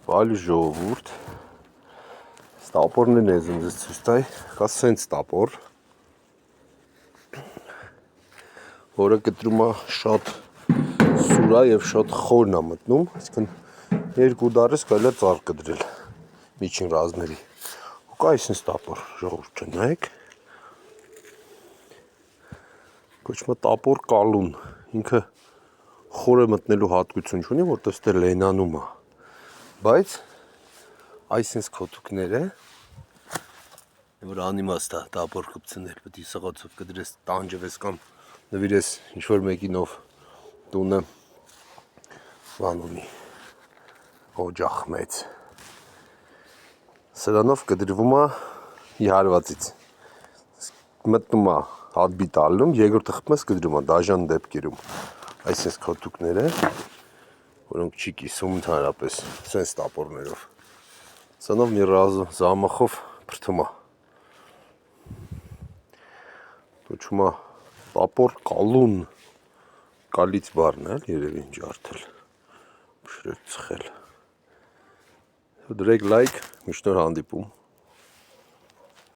Բալի ժողովուրդ Ստապորներն ես ինձ ցույց տայ, կա սենց ստապոր, որը կտրում է շատ սուրա եւ շատ խորն է մտնում, այսինքն երկու դարս կարելի է ծառ կդրել միջին ռազմերի։ Ու կա այսինքն ստապոր, ժողովուրդ նայեք։ Կոչվում է տապոր կալուն, ինքը խոր է մտնելու հատկություն չունի, որտեղ ստե լենանում է, բայց այսինքն քոթուկները որ անիմաստ է տապոր կպցնել, պետք է սղոցով կդրես տանջվես կամ նվիրես ինչ-որ մեկինով տունը բան ունի, օջախ մեծ, սրանով կդրվում է իհարվածից, մտնում է հատբի տալնում, երկրորդը խփում ես կդրում է դաժան դեպքերում, այսինքն քոթուկները, որոնք չի կիսում ընդհանրապես, սենց տապորներով, սրանով մի զամախով պրթում է, կոչվում է տապոր կալուն, կալից բառն է, երևի ջարդել, փշրել, ծխել, դրեք լայք, միշտ նոր հանդիպում։